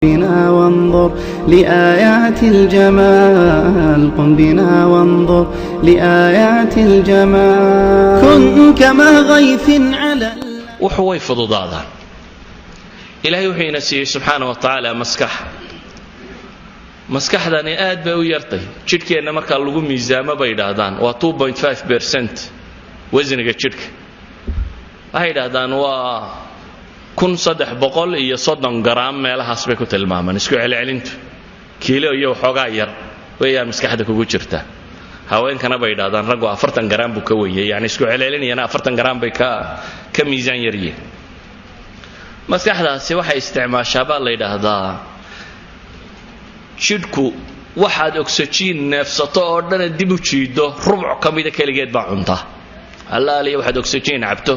بنا وانظر لآيات الجمال قم بنا وانظر لآيات الجمال كن كما غيث على وحوي فضضاضا إلهي وحي نسيه سبحانه وتعالى مسكح داني آد بأو يرطي جدك إنما كان لغو ميزامة بيدادان و 2.5% وزنك جدك هيدادان و 1300 iyo 30 gram meelahaas bay ku tilmaamaan isku celcelintu kiilo iyo xogaa yar weeyaan maskaxda kugu jirta haweenkana bay dhaadaan rag 40 gram buu ka weeyay yani isku celcelinayna 40 gram bay ka miisaan yariyeen maskaxdaasi waxay isticmaashaa baa la yiraahdaa jidhku waxaad oxygen neefsato oo dhan dib u jiido rubuc kamida kaligeed baa cunta allaaliya waxaad oxygen cabto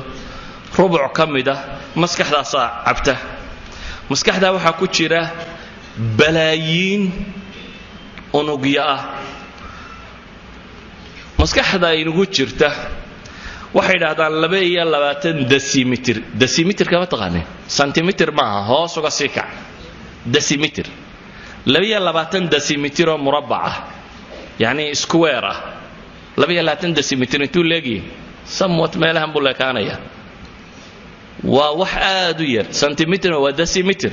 rubuc kamida maskaxdaas cabta maskaxda waxa ku jira balaayiin unugya ah maskaxda inugu jirta waxay yiraahdaan 22 decimeter kama taqaanay centimeter ma hoos uga sii kac decimeter 22 decimeter oo murabbac ah yani square ah 22 decimeter intuu leegi somewhat meelahan buu leekaanaya wax aad u yar centimeter waa decimeter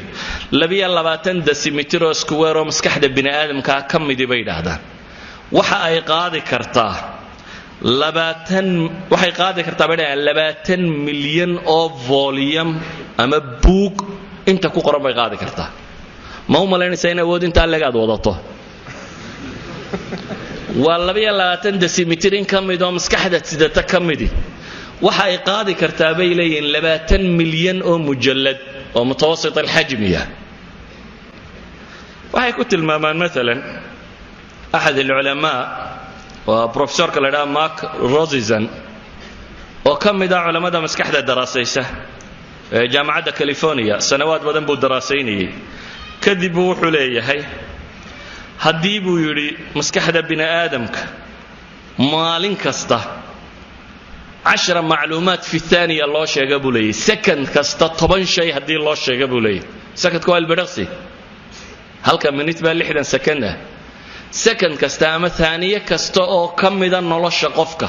22 decimeter oo square oo maskaxda bini aadamka ka mid bay yiraahdaan waxa ay qaadi kartaa 20 milyan oo volume ama book inta ku qoran bay qaadi kartaa ma u malaynaysaa in awood inta laga wadato waa 22 decimeter in ka mid oo maskaxda sidata ka mid waxa ay qaadi kartaa bay leeyeen 20 milyan oo mujallad oo mutawasit alxajmiya waxay ku tilmaamaan mesela ahad ulama wa professor kala Mark Rosen oo kamida culimada maskaxda daraasaysa jaamacadda California sanawaad badan buu daraasaynayay kadib wuxuu leeyahay hadii buu yiri maskaxda bini aadamka maalin kasta 10 معلومات في الثانية الله شيء قبولي سكند كستا 10 شيء هدي الله شيء قبولي سكند كوال برقصي هل كم من يتبع لحدا سكنه سكند كستا أما ثانية كستا أو كم إذا الله شقفك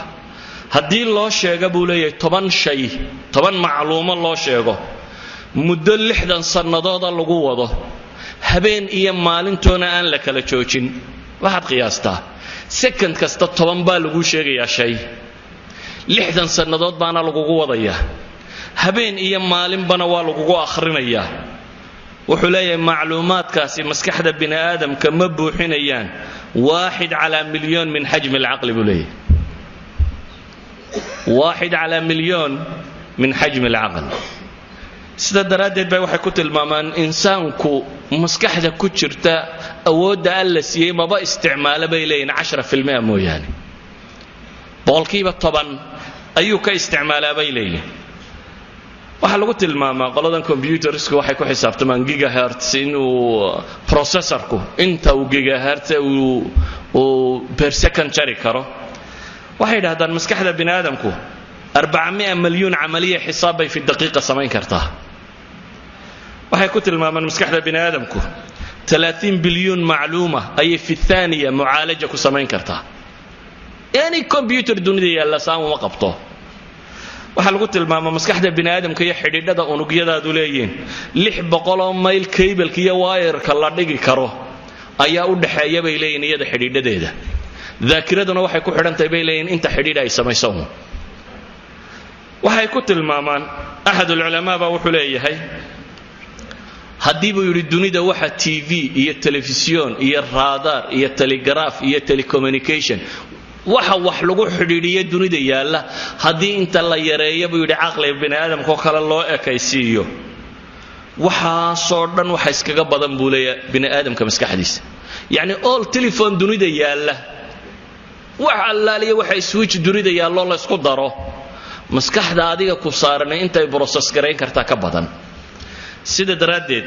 هدي الله شيء قبولي 10 شيء 10 معلومة الله شيء مدة لحدا صنادات الله قوة هبين إيام مالين تونا أن لك لتشوشين واحد قياسته سكند كستا 10 بالغو شيء يا شيء 60 sanadood baana lagu wadaya habeen iyo maalin bana waa lagu akhrinaya wuxuu leeyahay macluumaadkaasi maskaxda bini aadamka ma buuxinayaan 1 على مليون min حجم العقل buleey 1 على مليون min حجم العقل sida daraadeed bay waxay ku tilmaamaan insaanku maskaxda ku jirta awoodda alla siiyay maba isticmaalo bay leeyeen 10% mooyaane boqolkiiba 10 ayuu ka isticmaalaa bay leeyeen waxa lagu tilmaamaa qoladan computersku waxay ku xisaabtamaan gigahertz inuu processorku inta uu gigahertz uu per second jari karo waxay yiraahdaan maskaxda bini aadamku 400 milyan amaliye xisaab bay fi daqiiqa samayn kartaa waxay ku tilmaamaan maskaxda bini aadamku 30 bilyan macluuma ay fi thaniya mu'aalaja ku samayn kartaa يعني كمبيوتر دنيا يلا سامو ما قبطه waxa lagu tilmaamaa maskaxda bini aadamka iyo xidhiidhada unugyadaadu leeyeen 600 mayl cable iyo wire-ka la dhigi karo ayaa u dhaxeeya bay leeyeen iyada xidhiidhadeeda dhaakiraduna waxay ku xidhantahay bay leeyeen inta xidhiidh ay samayso waxay ku tilmaamaan ahad ulama ba wuxuu leeyahay hadii buu yiri dunida waxa TV iyo television iyo radar iyo telegraph iyo telecommunication waxa wax lagu xidhiidhiyo dunida yaala hadii inta la yareeyo buu yiri aqliga bini aadamka kala loo ekaysiiyo waxa soo dhan waxa iskaga badan buu leeyahay bini aadamka maskaxdiisa yani all telephone dunida yaala waxa allaaliya waxa switch dunida yaalo la isku daro maskaxda adiga ku saaran intay process gareyn karta ka badan sida daraadeed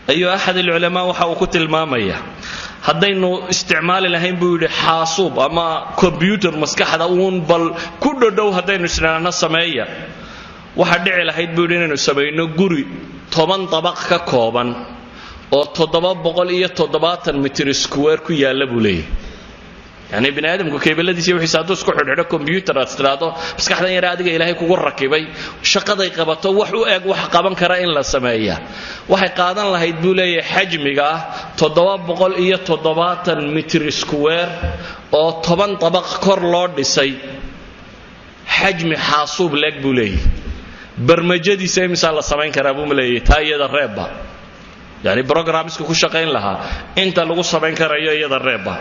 ayu ahad ulama waxa uu ku tilmaamaya haddaynu isticmaali lahayn buu yiri xaasuub ama computer maskaxda uun bal ku dhow haddaynu isnaana sameeya waxa dhici lahayd buu yiri inaynu sameeyno guri 10 dabaq ka kooban oo 770 mitir square ku yaala buu leeyahay يعني بني آدم كيبلدي سوي حسابه سكو حدو كمبيوتر استراتو بس كحدا يرى adiga ilaahay kugu rakibay shaqaday qabato wax u eeg wax qaban kara in la sameeyo waxay qaadan lahayd buu leeyahay xajmiga 770 mitir square oo 10 dabaq kor loo dhisay xajmi xaasuub leeg buu leeyahay barnaamijyadiisa misaal la sameyn kara buu leeyahay taayada reeba yani programska ku shaqeyn lahaa inta lagu sameyn karayo iyada reeba